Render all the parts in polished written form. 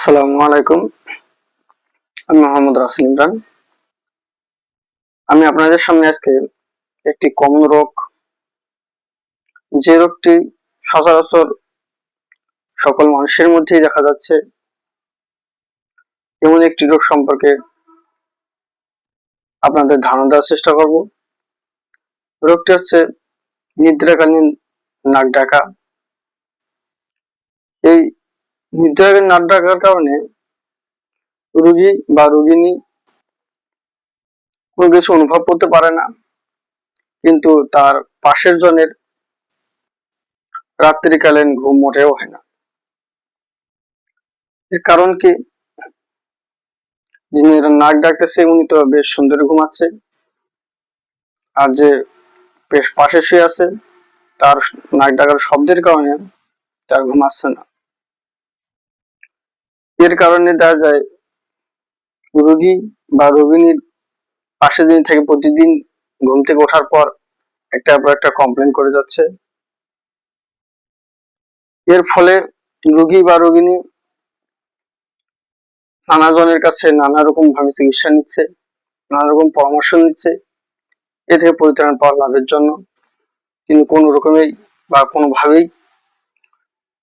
আসসালামু আলাইকুম। আমি মোহাম্মদ রাসেল ইমরান। আমি আপনাদের সামনে আজকে একটি কমন রোগ, যে রোগটি সচরাচর সকল মানুষের মধ্যেই দেখা যাচ্ছে, এমন একটি রোগ সম্পর্কে আপনাদের ধারণা দেওয়ার চেষ্টা করব। রোগটি হচ্ছে নিদ্রাকালীন নাক ডাকা। এই নিদ্রাকালীন নাক ডাকার কারণে রোগী বা রোগিনী কোনো কিছু অনুভব করতে পারে না, কিন্তু তার পাশের জনের রাত্রিকালীন ঘুম মোটেও হয় না। এর কারণ কি? যিনি নাক ডাকতেছে উনি তো বেশ সুন্দর ঘুমাচ্ছে, আর যে বেশ পাশে শুয়ে আছে তার নাক ডাকার শব্দের কারণে তার ঘুম আসছে না। এর কারণে দেখা যায় রোগী বা রোগিনীর পাশে যিনি থেকে প্রতিদিন ঘুম থেকে ওঠার পর একটার পর একটা কমপ্লেন করে যাচ্ছে। এর ফলে রোগী বা রোগিনী নানা জনের কাছে নানা রকম ভাবে চিকিৎসা নিচ্ছে, নানা রকম পরামর্শ নিচ্ছে এ থেকে পরিত্রাণ পাওয়ার লাভের জন্য, কিন্তু কোনো রকমেই বা কোনোভাবেই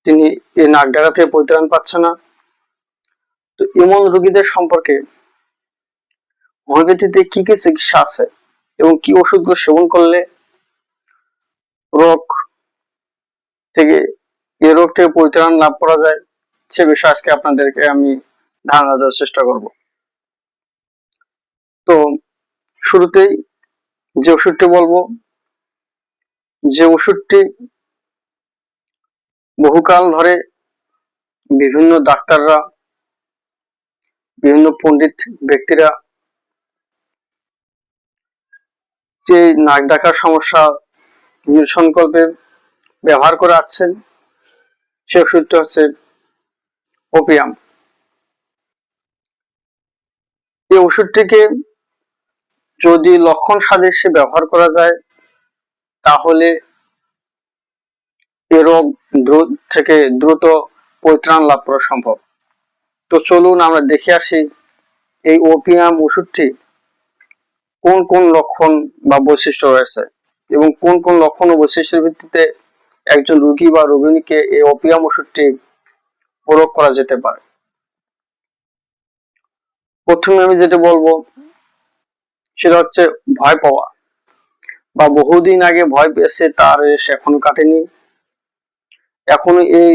তিনি এই নাক ডাকা থেকে পরিত্রাণ পাচ্ছে না। তো এমন রোগীদের সম্পর্কে হোমিওপ্যাথিতে কি কি চিকিৎসা আছে এবং কি ওষুধগুলো সেবন করলে রোগ থেকে এই রোগ থেকে পরিত্রাণ লাভ করা যায়, সে বিষয়ে আজকে আপনাদেরকে আমি ধারণা দেওয়ার চেষ্টা করব। তো শুরুতেই যে ওষুধটি বলবো, যে ওষুধটি বহুকাল ধরে বিভিন্ন ডাক্তাররা, বিভিন্ন পণ্ডিত ব্যক্তিরা যে নাক ডাকার সমস্যা নিরসনকল্পে ব্যবহার করে আসছেন, সে ওষুধটা হচ্ছে ওপিয়াম। এই ওষুধটিকে যদি লক্ষণ সাদৃশ্যে ব্যবহার করা যায় তাহলে এ রোগ থেকে দ্রুত পরিত্রাণ লাভ করা সম্ভব। তো চলুন আমরা দেখে আসি এই ওপিয়াম ওষুধটি কোন কোন লক্ষণ বা বৈশিষ্ট্য রয়েছে এবং কোন কোন লক্ষণ ও বৈশিষ্ট্যের ভিত্তিতে একজন রোগী বা রোগিণীকে এই ওপিয়াম ওষুধটি প্রয়োগ করা যেতে পারে। প্রথমে আমি যেটা বলবো সেটা হচ্ছে ভয় পাওয়া, বা বহুদিন আগে ভয় পেয়েছে তার রেশ এখনো কাটেনি, এখনো এই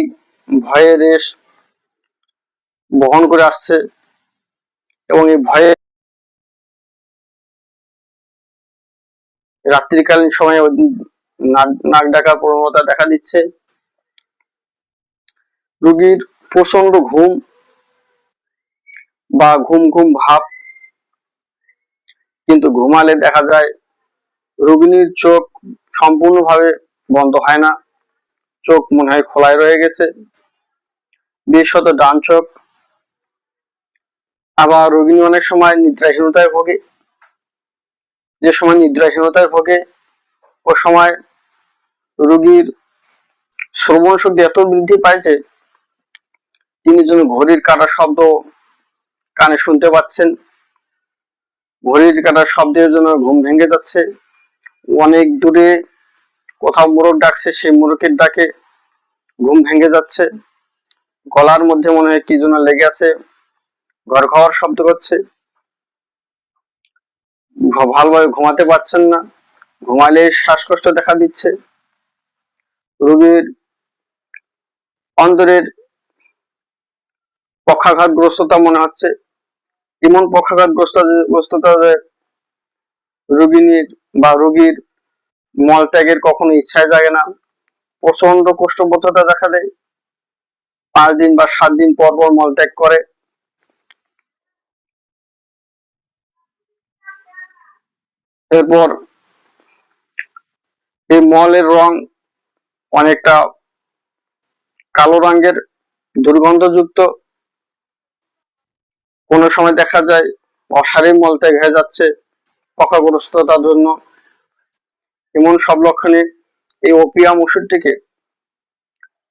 ভয়ের রেশ বহন করে আসছে এবং এই ভয়ে রাত্রিকালীন সময়ে নাক ডাকার প্রবণতা দেখা দিচ্ছে। রোগীর প্রচন্ড ঘুম বা ঘুম ঘুম ভাব, কিন্তু ঘুমালে দেখা যায় রোগিণীর চোখ সম্পূর্ণভাবে বন্ধ হয় না, চোখ মনে হয় খোলাই রয়ে গেছে, বিশেষত ডান চোখ। আবার রোগিণী অনেক সময় নিদ্রাহীনতায় ভোগে, যে সময় নিদ্রাহীনতায় ভোগে ও সময় রোগীর শ্রবণ শক্তি এত বৃদ্ধি পায় যে তিনি যেন ঘড়ির কাঁটার শব্দ কানে শুনতে পাচ্ছেন, ঘড়ির কাঁটার শব্দের জন্য ঘুম ভেঙে যাচ্ছে, অনেক দূরে কোথাও মোরগ ডাকছে, সেই মোরগের ডাকে ঘুম ভেঙে যাচ্ছে, গলার মধ্যে মনে হয় কি যেন লেগে আছে, ঘর খাওয়ার শব্দ করছে, ভালোভাবে ঘুমাতে পারছেন না, ঘুমালে শ্বাসকষ্ট দেখা দিচ্ছে, রোগীর অন্তরের পক্ষাঘাতগ্রস্ততা মনে হচ্ছে, এমন পক্ষাঘাতগ্রস্ততা যে রোগিণীর বা রোগীর মল ত্যাগের কখনো ইচ্ছায় জাগে না, প্রচন্ড কোষ্ঠবদ্ধতা দেখা দেয়, 5 দিন বা 7 দিন পর পর মল ত্যাগ করে। এরপর এই মলের রং অনেকটা কালো রঙের, দুর্গন্ধযুক্ত, কোনো সময় দেখা যায় অসারে মলত্যাগ হয়ে যাচ্ছে পক্ষাগ্রস্ততার জন্য। এমন সব লক্ষণে এই ওপিয়াম ওষুধটিকে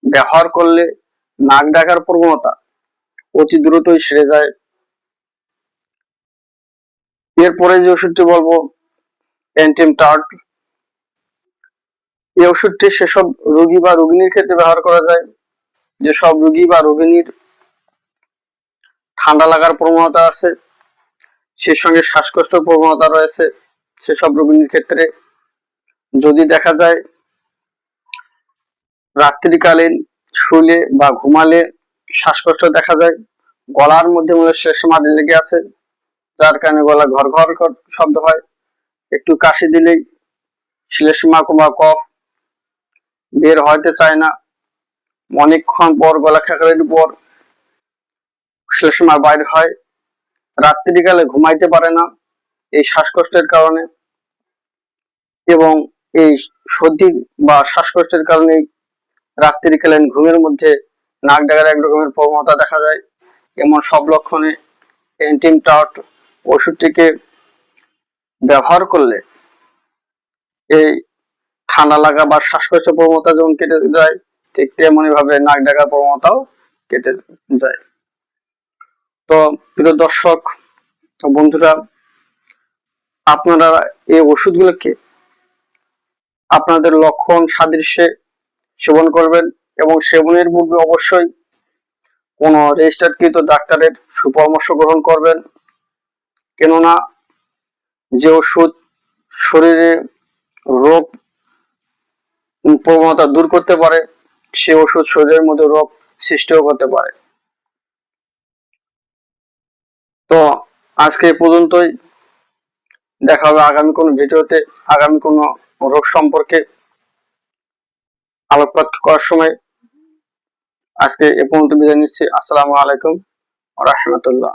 ব্যবহার করলে নাক ডাকার প্রবণতা অতি দ্রুতই সেরে যায়। এরপরে যে ওষুধটি বলবো অ্যান্টিম টার্ট। এই ওষুধটি সেসব রোগী বা রোগিণীর ক্ষেত্রে ব্যবহার করা যায় যেসব রোগী বা রোগিণীর ঠান্ডা লাগার প্রবণতা আছে, সে সঙ্গে শ্বাসকষ্টের প্রবণতা রয়েছে। সেসব রোগিণীর ক্ষেত্রে যদি দেখা যায় রাত্রিকালীন শুলে বা ঘুমালে শ্বাসকষ্ট দেখা যায়, গলার মধ্যে মনে হয় শ্লেষ্মা লেগে আছে, যার কারণে গলা ঘর ঘর শব্দ হয়, একটু কাশি দিলেই শ্লেষ্মা বা কফ বের হইতে চায় না, অনেকক্ষণ পর গলা খেকারির পর শ্লেষ্মা বাইর হয়, রাত্রিকালে ঘুমাইতে পারে না এই শ্বাসকষ্টের কারণে, এবং এই সর্দি বা শ্বাসকষ্টের কারণে রাত্রিকালীন ঘুমের মধ্যে নাক ডাকার এক রকমের প্রবণতা দেখা যায়। এমন সব লক্ষণে অ্যান্টিম টার্ট ওষুধটিকে ব্যবহার করলে এই ঠান্ডা লাগা বা শ্বাসকষ্টের প্রবণতা যেমন কেটে যায়, ঠিক তেমনি ভাবে নাক ডাকার প্রবণতাও কেটে যায়। তো প্রিয় দর্শক বন্ধুরা, আপনারা এই ওষুধগুলোকে আপনাদের লক্ষণ সাদৃশ্যে সেবন করবেন এবং সেবনের পূর্বে অবশ্যই কোনো রেজিস্টার্ডকৃত ডাক্তারের সুপরামর্শ গ্রহণ করবেন। কেননা যে ওষুধ শরীরে রোগ প্রবণতা দূর করতে পারে, সে ওষুধ শরীরের মধ্যে রোগ সৃষ্টিও করতে পারে। তো আজকে এই পর্যন্তই, দেখা হবে আগামী কোনো ভিডিওতে আগামী কোনো রোগ সম্পর্কে আলোকপাত করার সময়। আজকে এ পর্যন্ত বিদায় নিচ্ছি। আসসালামু আলাইকুম ওয়া রাহমাতুল্লাহ।